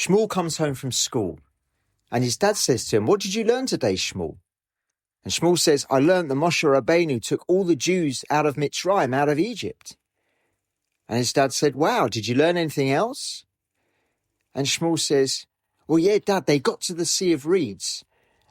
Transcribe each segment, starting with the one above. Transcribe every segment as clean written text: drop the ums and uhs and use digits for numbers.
Shmuel comes home from school and his dad says to him, "What did you learn today, Shmuel?" And Shmuel says, "I learned that Moshe Rabbeinu took all the Jews out of Mitzrayim, out of Egypt." And his dad said, "Wow, did you learn anything else?" And Shmuel says, "Well, yeah, Dad, they got to the Sea of Reeds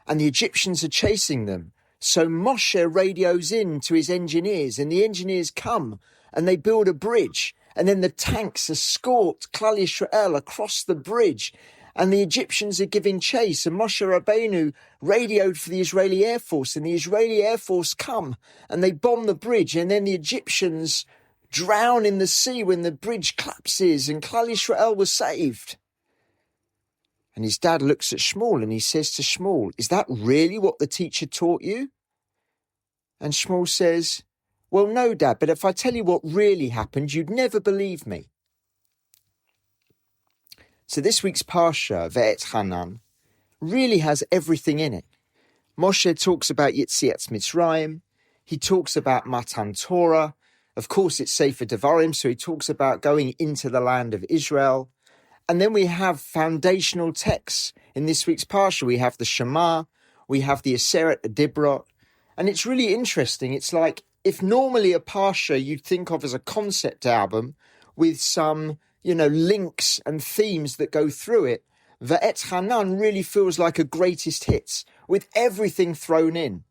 and the Egyptians are chasing them. So Moshe radios in to his engineers and the engineers come and they build a bridge. And then the tanks escort Klal Yisrael across the bridge. And the Egyptians are giving chase. And Moshe Rabbeinu radioed for the Israeli Air Force. And the Israeli Air Force come and they bomb the bridge. And then the Egyptians drown in the sea when the bridge collapses. And Klal Yisrael was saved." And his dad looks at Shmuel and he says to Shmuel, "Is that really what the teacher taught you?" And Shmuel says, "Well, no, Dad, but if I tell you what really happened, you'd never believe me." So this week's Parsha, Va'etchanan, really has everything in it. Moshe talks about Yetziat Mitzrayim. He talks about Matan Torah. Of course, it's Sefer Devarim, so he talks about going into the land of Israel. And then we have foundational texts. In this week's Parsha, we have the Shema, we have the Aseret Dibrot. And it's really interesting. It's like, if normally a Parsha you'd think of as a concept album with some, links and themes that go through it, Va'etchanan really feels like a greatest hits with everything thrown in.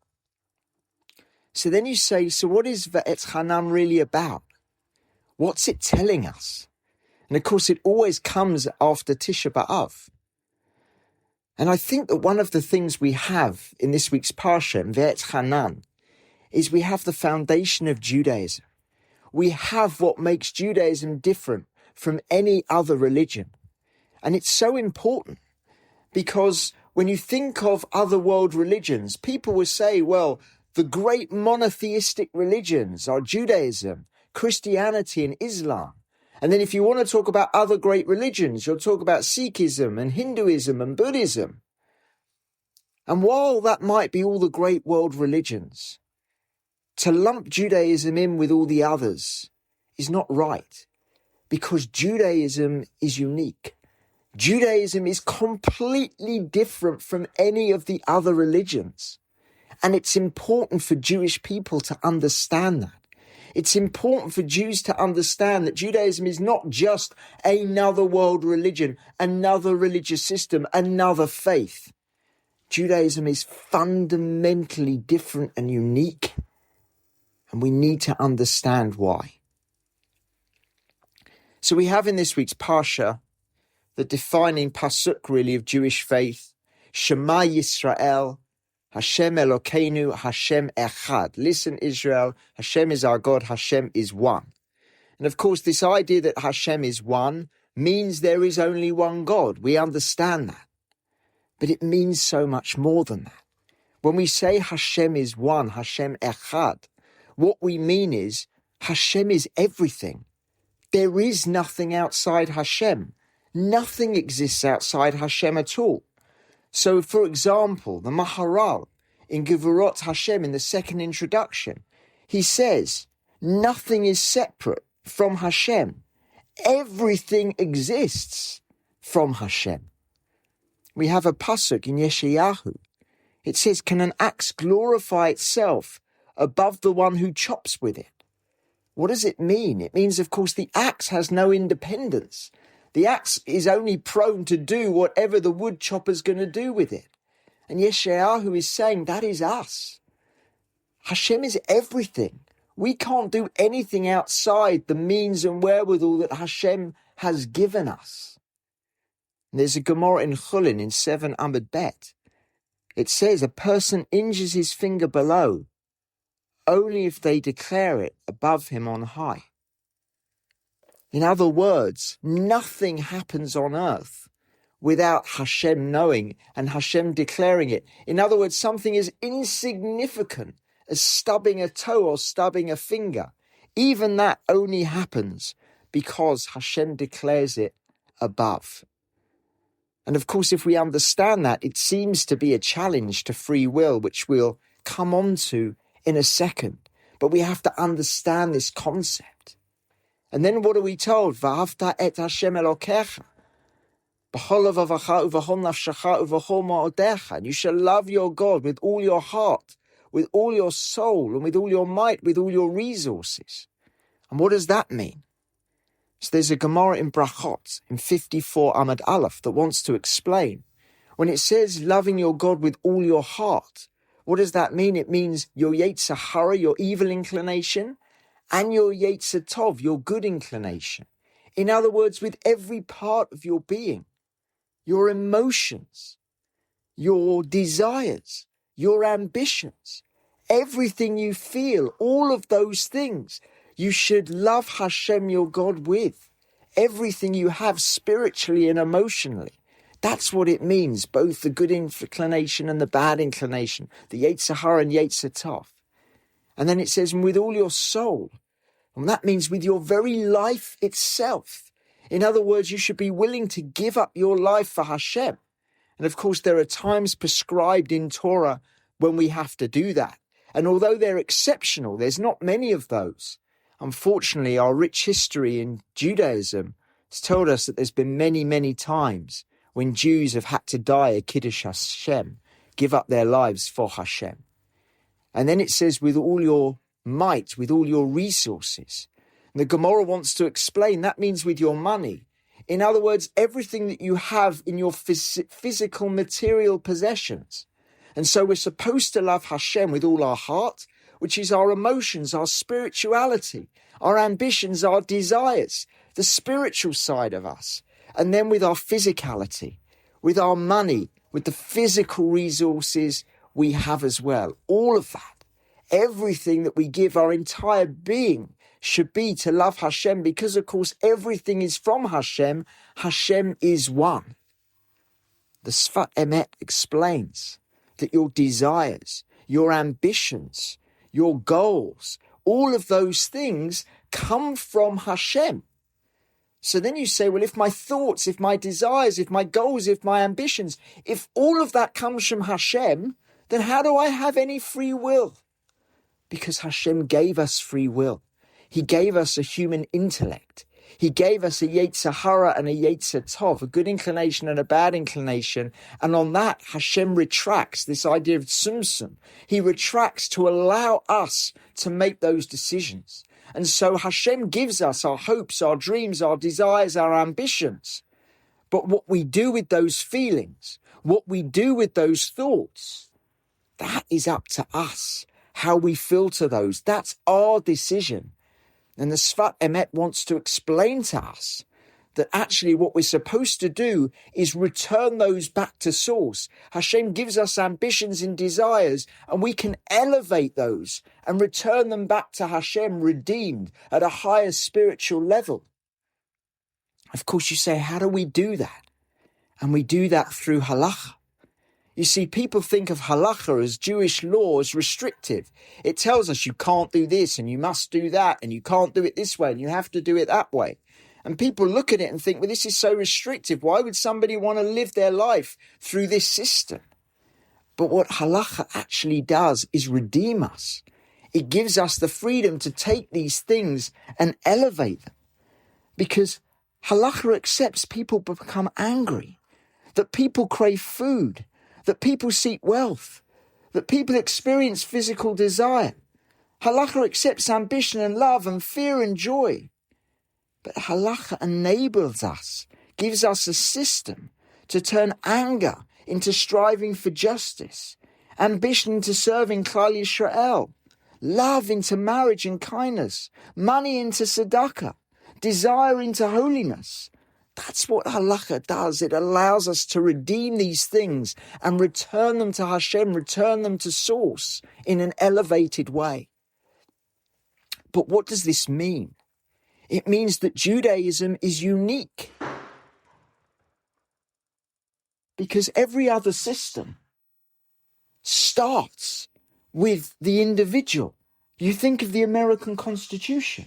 So then you say, so what is Va'etchanan really about? What's it telling us? And of course, it always comes after Tisha B'Av. And I think that one of the things we have in this week's Parsha, in Va'etchanan, is we have the foundation of Judaism. We have what makes Judaism different from any other religion. And it's so important because when you think of other world religions, people will say, well, the great monotheistic religions are Judaism, Christianity, and Islam. And then if you want to talk about other great religions, you'll talk about Sikhism and Hinduism and Buddhism. And while that might be all the great world religions, to lump Judaism in with all the others is not right, because Judaism is unique. Judaism is completely different from any of the other religions. And it's important for Jewish people to understand that. It's important for Jews to understand that Judaism is not just another world religion, another religious system, another faith. Judaism is fundamentally different and unique, and we need to understand why. So we have in this week's Parsha the defining pasuk really of Jewish faith, Shema Yisrael, Hashem Elokeinu, Hashem Echad. Listen, Israel, Hashem is our God, Hashem is one. And of course, this idea that Hashem is one means there is only one God. We understand that. But it means so much more than that. When we say Hashem is one, Hashem Echad, what we mean is Hashem is everything. There is nothing outside Hashem. Nothing exists outside Hashem at all. So, for example, the Maharal in Gevurot Hashem in the second introduction, he says, nothing is separate from Hashem. Everything exists from Hashem. We have a pasuk in Yeshayahu. It says, can an axe glorify itself above the one who chops with it? What does it mean? It means, of course, the axe has no independence. The axe is only prone to do whatever the wood chopper's going to do with it. And Yeshayahu is saying that is us. Hashem is everything. We can't do anything outside the means and wherewithal that Hashem has given us. And there's a Gemara in Chulin in 7 Amud Bet. It says a person injures his finger below only if they declare it above him on high. In other words, nothing happens on earth without Hashem knowing and Hashem declaring it. In other words, something as insignificant as stubbing a toe or stubbing a finger, even that only happens because Hashem declares it above. And of course, if we understand that, it seems to be a challenge to free will, which we'll come on to in a second. But we have to understand this concept. And then what are we told? V'ahavta et Hashem Elokecha. And you shall love your God with all your heart, with all your soul, and with all your might, with all your resources. And what does that mean? So there's a Gemara in Brachot, in 54 Amud Aleph, that wants to explain. When it says loving your God with all your heart, what does that mean? It means your Yetzer Hara, your evil inclination, and your Yetzer Tov, your good inclination. In other words, with every part of your being, your emotions, your desires, your ambitions, everything you feel, all of those things, you should love Hashem, your God, with everything you have spiritually and emotionally. That's what it means, both the good inclination and the bad inclination, the Yetzer Hara and Yetzer Tov. And then it says, with all your soul. And that means with your very life itself. In other words, you should be willing to give up your life for Hashem. And of course, there are times prescribed in Torah when we have to do that. And although they're exceptional, there's not many of those. Unfortunately, our rich history in Judaism has told us that there's been many, many times when Jews have had to die a Kiddush Hashem, give up their lives for Hashem. And then it says, with all your might, with all your resources. And the Gemara wants to explain that means with your money. In other words, everything that you have in your physical material possessions. And so we're supposed to love Hashem with all our heart, which is our emotions, our spirituality, our ambitions, our desires, the spiritual side of us. And then with our physicality, with our money, with the physical resources we have as well. All of that, everything that we give, our entire being, should be to love Hashem, because of course everything is from Hashem. Hashem is one. The Sfat Emet explains that your desires, your ambitions, your goals, all of those things come from Hashem. So then you say, well, if my thoughts, if my desires, if my goals, if my ambitions, if all of that comes from Hashem, then how do I have any free will? Because Hashem gave us free will. He gave us a human intellect. He gave us a Yetzer Hara and a Yetzer Tov, a good inclination and a bad inclination. And on that, Hashem retracts this idea of tzimtzum. He retracts to allow us to make those decisions. And so Hashem gives us our hopes, our dreams, our desires, our ambitions. But what we do with those feelings, what we do with those thoughts, that is up to us. How we filter those, that's our decision. And the Sfat Emet wants to explain to us that actually what we're supposed to do is return those back to source. Hashem gives us ambitions and desires, and we can elevate those and return them back to Hashem redeemed at a higher spiritual level. Of course, you say, how do we do that? And we do that through halacha. You see, people think of halacha as Jewish law as restrictive. It tells us you can't do this and you must do that and you can't do it this way and you have to do it that way. And people look at it and think, well, this is so restrictive. Why would somebody want to live their life through this system? But what halacha actually does is redeem us. It gives us the freedom to take these things and elevate them. Because halacha accepts people become angry, that people crave food, that people seek wealth, that people experience physical desire. Halacha accepts ambition and love and fear and joy. But halacha enables us, gives us a system to turn anger into striving for justice, ambition into serving Klal Yisrael, love into marriage and kindness, money into tzedakah, desire into holiness. That's what halacha does. It allows us to redeem these things and return them to Hashem, return them to source in an elevated way. But what does this mean? It means that Judaism is unique. Because every other system starts with the individual. You think of the American Constitution.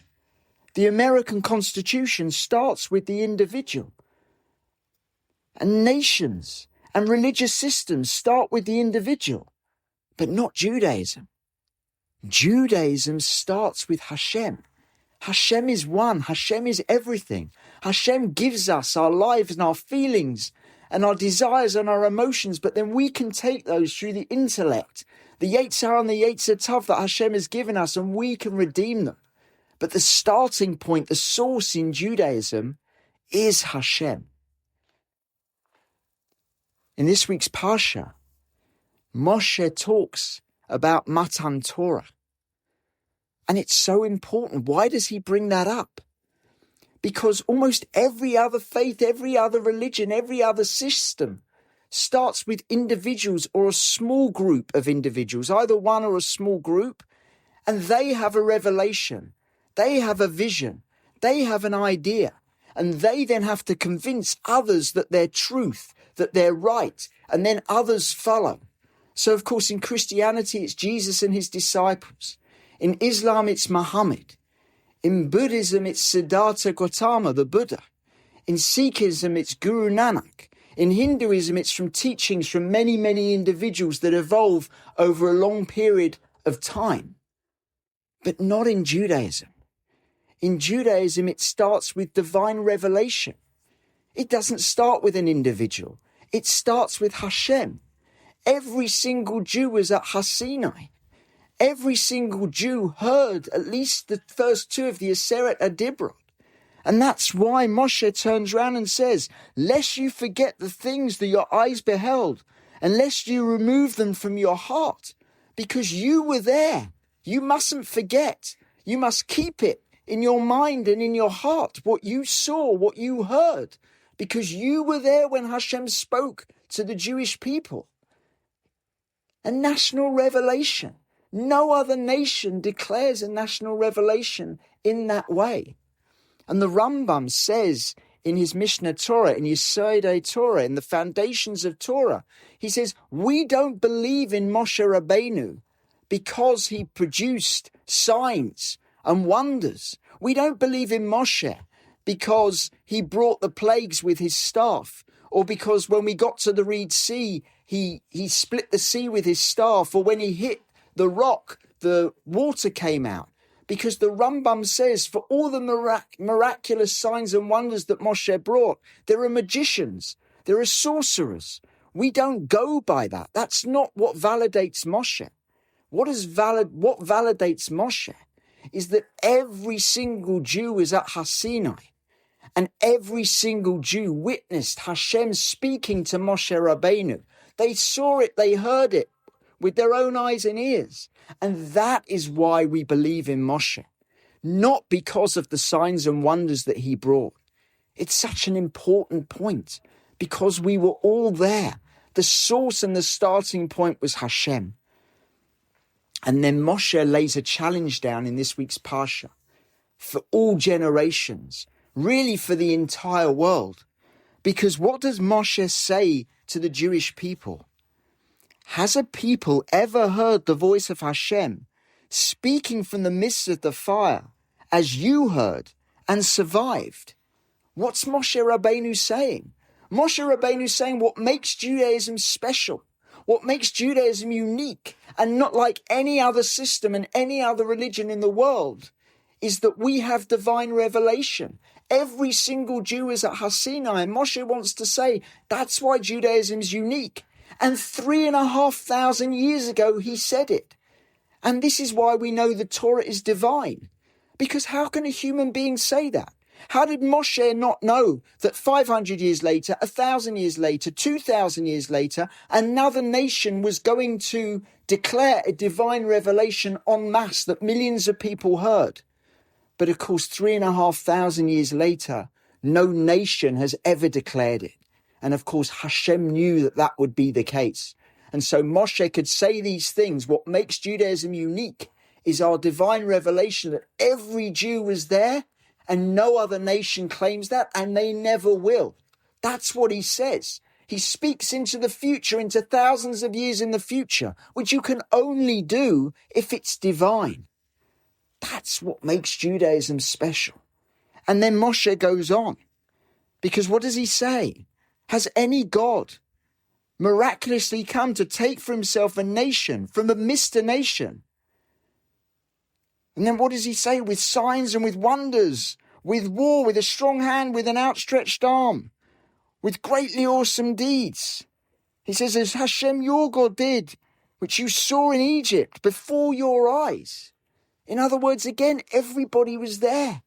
The American Constitution starts with the individual. And nations and religious systems start with the individual, but not Judaism. Judaism starts with Hashem. Hashem is one. Hashem is everything. Hashem gives us our lives and our feelings and our desires and our emotions, but then we can take those through the intellect, the Yetzirah and the Yetzer Tov that Hashem has given us, and we can redeem them. But the starting point, the source in Judaism is Hashem. In this week's Parsha, Moshe talks about Matan Torah. And it's so important. Why does he bring that up? Because almost every other faith, every other religion, every other system starts with individuals or a small group of individuals, either one or a small group, and they have a revelation, they have a vision, they have an idea, and they then have to convince others that they're truth, that they're right, and then others follow. So, of course, in Christianity, it's Jesus and his disciples. In Islam, it's Muhammad. In Buddhism, it's Siddhartha Gautama, the Buddha. In Sikhism, it's Guru Nanak. In Hinduism, it's from teachings from many, many individuals that evolve over a long period of time. But not in Judaism. In Judaism, it starts with divine revelation. It doesn't start with an individual. It starts with Hashem. Every single Jew was at Har Sinai. Every single Jew heard at least the first two of the Aseret Adibrot. And that's why Moshe turns around and says, lest you forget the things that your eyes beheld, and lest you remove them from your heart, because you were there. You mustn't forget. You must keep it in your mind and in your heart, what you saw, what you heard, because you were there when Hashem spoke to the Jewish people. A national revelation. No other nation declares a national revelation in that way. And the Rambam says in his Mishnah Torah, in Yesodei Torah, in the foundations of Torah, he says, we don't believe in Moshe Rabbeinu because he produced signs and wonders. We don't believe in Moshe because he brought the plagues with his staff, or because when we got to the Red Sea, he split the sea with his staff, or when he hit the rock, the water came out. Because the Rambam says, for all the miraculous signs and wonders that Moshe brought, there are magicians, there are sorcerers. We don't go by that. That's not what validates Moshe. What validates Moshe is that every single Jew was at Har Sinai, and every single Jew witnessed Hashem speaking to Moshe Rabbeinu. They saw it, they heard it with their own eyes and ears. And that is why we believe in Moshe, not because of the signs and wonders that he brought. It's such an important point, because we were all there. The source and the starting point was Hashem. And then Moshe lays a challenge down in this week's Parsha for all generations, really for the entire world. Because what does Moshe say to the Jewish people? Has a people ever heard the voice of Hashem speaking from the midst of the fire, as you heard, and survived? What's Moshe Rabbeinu saying? Moshe Rabbeinu saying what makes Judaism special, what makes Judaism unique, and not like any other system and any other religion in the world, is that we have divine revelation. Every single Jew is at Har Sinai, and Moshe wants to say that's why Judaism is unique. And 3,500 years ago, he said it. And this is why we know the Torah is divine. Because how can a human being say that? How did Moshe not know that 500 years later, 1,000 years later, 2,000 years later, another nation was going to declare a divine revelation en masse that millions of people heard? But of course, 3,500 years later, no nation has ever declared it. And of course, Hashem knew that that would be the case. And so Moshe could say these things. What makes Judaism unique is our divine revelation that every Jew was there, and no other nation claims that, and they never will. That's what he says. He speaks into the future, into thousands of years in the future, which you can only do if it's divine. That's what makes Judaism special. And then Moshe goes on, because what does he say? Has any God miraculously come to take for himself a nation from amidst a nation? And then what does he say? With signs and with wonders, with war, with a strong hand, with an outstretched arm, with greatly awesome deeds. He says, as Hashem your God did, which you saw in Egypt before your eyes. In other words, again, everybody was there.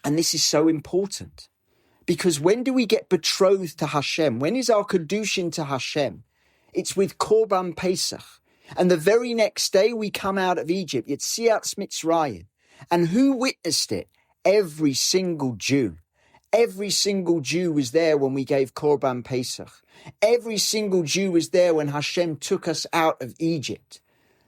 And this is so important, because when do we get betrothed to Hashem? When is our Kedushin to Hashem? It's with Korban Pesach. And the very next day we come out of Egypt, Yetziat Mitzrayim. And who witnessed it? Every single Jew. Every single Jew was there when we gave Korban Pesach. Every single Jew was there when Hashem took us out of Egypt.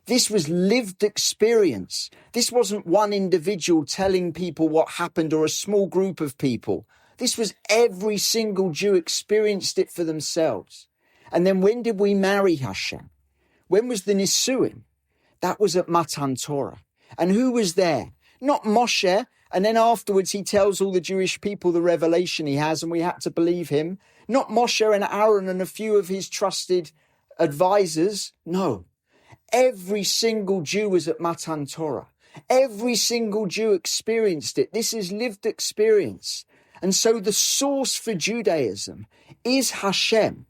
This was lived experience. This wasn't one individual telling people what happened or a small group of people. This was every single Jew experienced it for themselves. And then when did we marry Hashem? When was the Nisuim? That was at Matan Torah. And who was there? Not Moshe. And then afterwards he tells all the Jewish people the revelation he has, and we had to believe him. Not Moshe and Aaron and a few of his trusted advisors. No. Every single Jew was at Matan Torah. Every single Jew experienced it. This is lived experience. And so the source for Judaism is Hashem.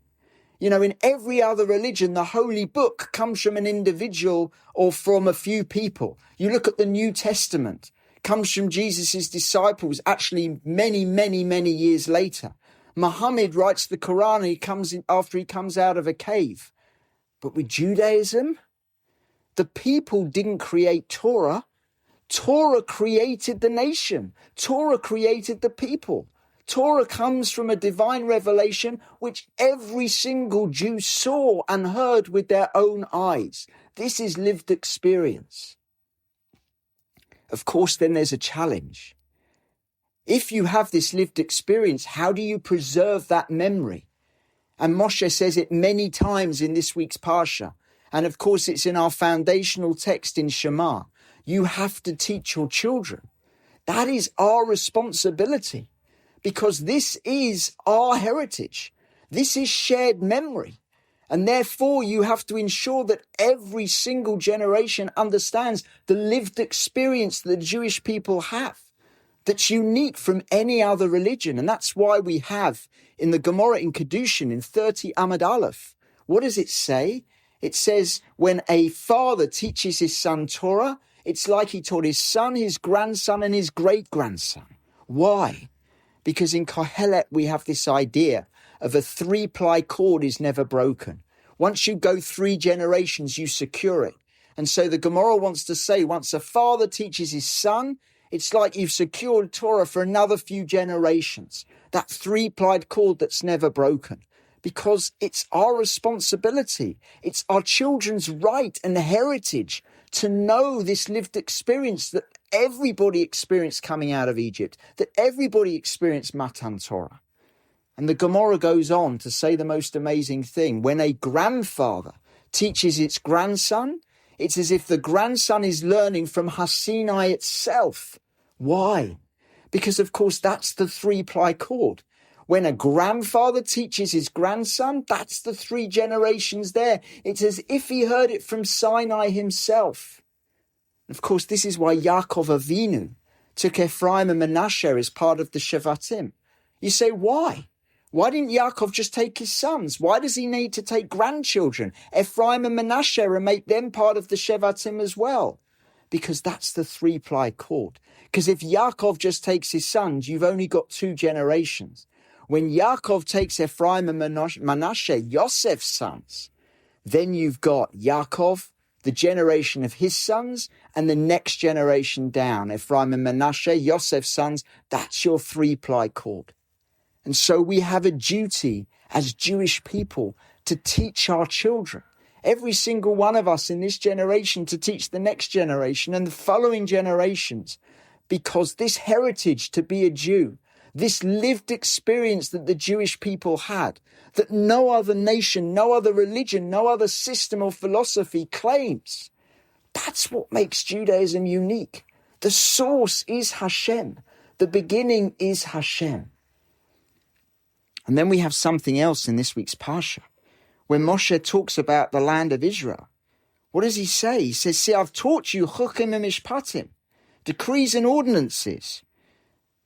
You know, in every other religion, the holy book comes from an individual or from a few people. You look at the New Testament, comes from Jesus' disciples, actually many, many, many years later. Muhammad writes the Quran, he comes in after he comes out of a cave. But with Judaism, the people didn't create Torah. Torah created the nation. Torah created the people. Torah comes from a divine revelation which every single Jew saw and heard with their own eyes. This is lived experience. Of course, then there's a challenge. If you have this lived experience, how do you preserve that memory? And Moshe says it many times in this week's Parsha. And of course, it's in our foundational text in Shema. You have to teach your children. That is our responsibility, because this is our heritage. This is shared memory. And therefore, you have to ensure that every single generation understands the lived experience that the Jewish people have, that's unique from any other religion. And that's why we have in the Gemara in Kedushin in 30 Amud Aleph, what does it say? It says, when a father teaches his son Torah, it's like he taught his son, his grandson, and his great-grandson. Why? Because in Kohelet we have this idea of a three-ply cord is never broken. Once you go 3 generations, you secure it. And so the Gemara wants to say, once a father teaches his son, it's like you've secured Torah for another few generations. That three-plied cord that's never broken. Because it's our responsibility. It's our children's right and heritage to know this lived experience that everybody experienced coming out of Egypt, that everybody experienced Matan Torah. And the Gemara goes on to say the most amazing thing. When a grandfather teaches its grandson, it's as if the grandson is learning from Har Sinai itself. Why? Because, of course, that's the three-ply cord. When a grandfather teaches his grandson, that's the 3 generations there. It's as if he heard it from Sinai himself. Of course, this is why Yaakov Avinu took Ephraim and Manasseh as part of the Shevatim. You say, why? Why didn't Yaakov just take his sons? Why does he need to take grandchildren, Ephraim and Manasseh, and make them part of the Shevatim as well? Because that's the three-ply cord. Because if Yaakov just takes his sons, you've only got 2 generations. When Yaakov takes Ephraim and Manasseh, Yosef's sons, then you've got Yaakov, the generation of his sons, and the next generation down, Ephraim and Manasseh, Yosef's sons. That's your three-ply cord. And so we have a duty as Jewish people to teach our children, every single one of us in this generation, to teach the next generation and the following generations, because this heritage to be a Jew, this lived experience that the Jewish people had, that no other nation, no other religion, no other system or philosophy claims. That's what makes Judaism unique. The source is Hashem. The beginning is Hashem. And then we have something else in this week's Parsha. When Moshe talks about the land of Israel, What does he say? He says, see, I've taught you chukim mishpatim, decrees and ordinances,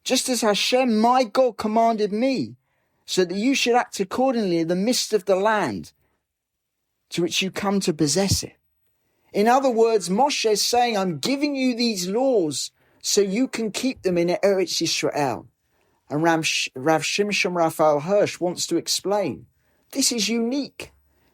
just as Hashem, my God, commanded me, so that you should act accordingly in the midst of the land to which you come to possess it. In other words, Moshe is saying, I'm giving you these laws so you can keep them in Eretz Yisrael. And Rav Shimshon Raphael Hirsch wants to explain, this is unique,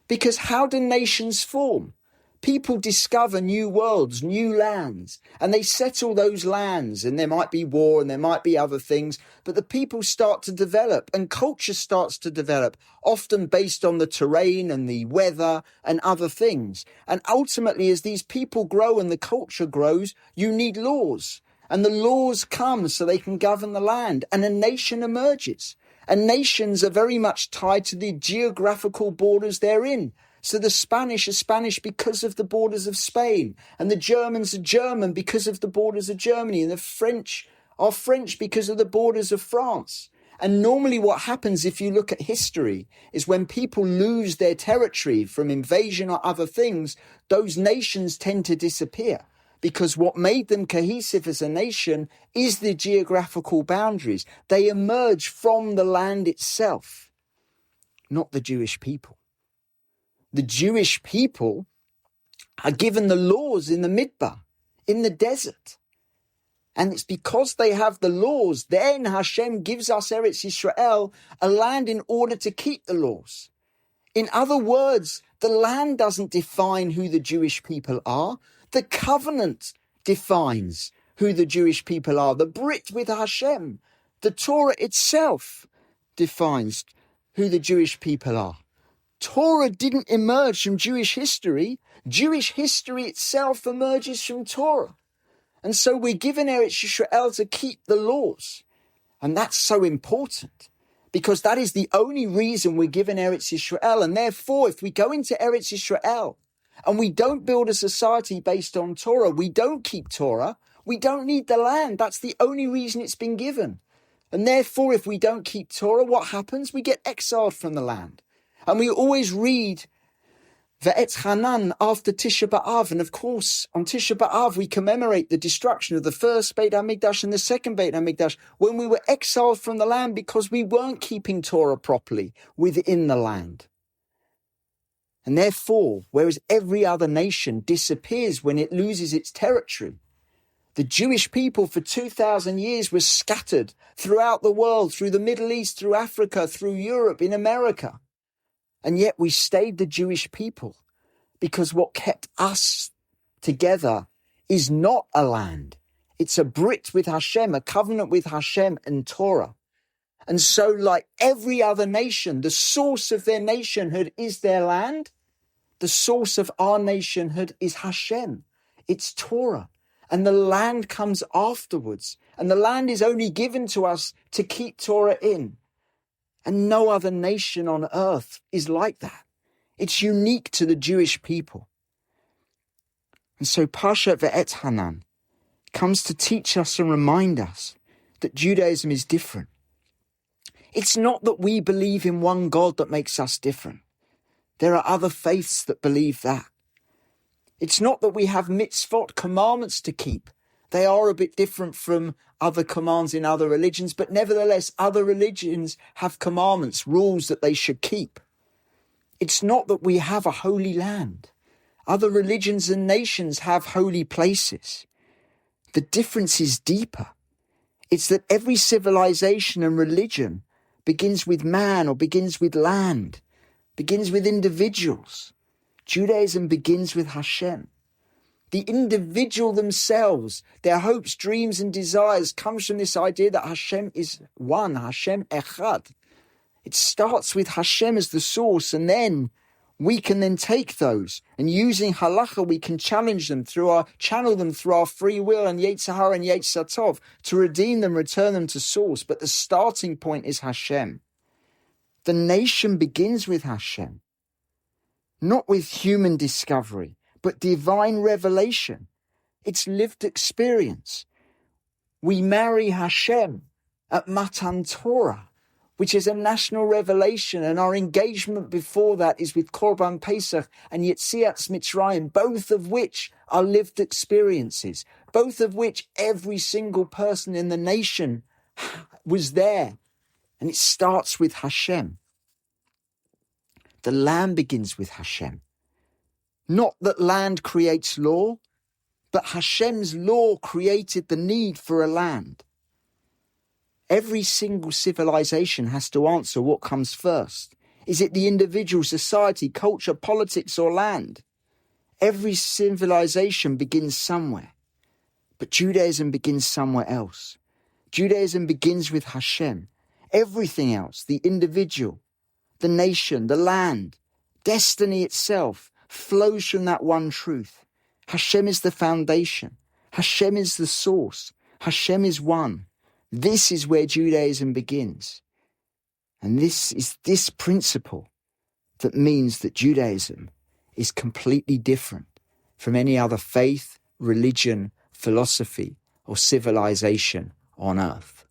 because how do nations form? People discover new worlds, new lands, and they settle those lands, and there might be war and there might be other things, but the people start to develop and culture starts to develop, often based on the terrain and the weather and other things. And ultimately, as these people grow and the culture grows, you need laws, and the laws come so they can govern the land, and a nation emerges. And nations are very much tied to the geographical borders they're in. So the Spanish are Spanish because of the borders of Spain, and the Germans are German because of the borders of Germany, and the French are French because of the borders of France. And normally what happens, if you look at history, is when people lose their territory from invasion or other things, those nations tend to disappear, because what made them cohesive as a nation is the geographical boundaries. They emerge from the land itself, not the Jewish people. The Jewish people are given the laws in the Midbar, in the desert. And it's because they have the laws, then Hashem gives us Eretz Yisrael, a land in order to keep the laws. In other words, the land doesn't define who the Jewish people are. The covenant defines who the Jewish people are. The Brit with Hashem, the Torah itself defines who the Jewish people are. Torah didn't emerge from Jewish history. Jewish history itself emerges from Torah. And so we're given Eretz Yisrael to keep the laws. And that's so important, because that is the only reason we're given Eretz Yisrael. And therefore, if we go into Eretz Yisrael and we don't build a society based on Torah, we don't keep Torah, we don't need the land. That's the only reason it's been given. And therefore, if we don't keep Torah, what happens? We get exiled from the land. And we always read Va'etchanan after Tisha B'Av. And of course, on Tisha B'Av, we commemorate the destruction of the first Beit HaMikdash and the second Beit HaMikdash, when we were exiled from the land because we weren't keeping Torah properly within the land. And therefore, whereas every other nation disappears when it loses its territory, the Jewish people for 2,000 years were scattered throughout the world, through the Middle East, through Africa, through Europe, in America. And yet we stayed the Jewish people, because what kept us together is not a land. It's a brit with Hashem, a covenant with Hashem and Torah. And so, like every other nation, the source of their nationhood is their land. The source of our nationhood is Hashem. It's Torah. And the land comes afterwards. And the land is only given to us to keep Torah in. And no other nation on earth is like that. It's unique to the Jewish people. And so Parsha Va'etchanan comes to teach us and remind us that Judaism is different. It's not that we believe in one God that makes us different. There are other faiths that believe that. It's not that we have mitzvot, commandments to keep. They are a bit different from other commands in other religions, but nevertheless, other religions have commandments, rules that they should keep. It's not that we have a holy land. Other religions and nations have holy places. The difference is deeper. It's that every civilization and religion begins with man or begins with land, begins with individuals. Judaism begins with Hashem. The individual themselves, their hopes, dreams and desires comes from this idea that Hashem is one, Hashem Echad. It starts with Hashem as the source, and then we can then take those, and using halacha we can channel them through our free will and Yetzer Hara and Yetzer Tov to redeem them, return them to source. But the starting point is Hashem. The nation begins with Hashem, not with human discovery, but divine revelation. It's lived experience. We marry Hashem at Matan Torah. which is a national revelation, and our engagement before that is with Korban Pesach and Yetziat Mitzrayim, both of which are lived experiences, both of which every single person in the nation was there. And it starts with Hashem. The land begins with Hashem. Not that land creates law, but Hashem's law created the need for a land. Every single civilization has to answer what comes first. Is it the individual, society, culture, politics, or land? Every civilization begins somewhere. But Judaism begins somewhere else. Judaism begins with Hashem. Everything else, the individual, the nation, the land, destiny itself, flows from that one truth. Hashem is the foundation. Hashem is the source. Hashem is one. This is where Judaism begins. And this is this principle that means that Judaism is completely different from any other faith, religion, philosophy, or civilization on earth.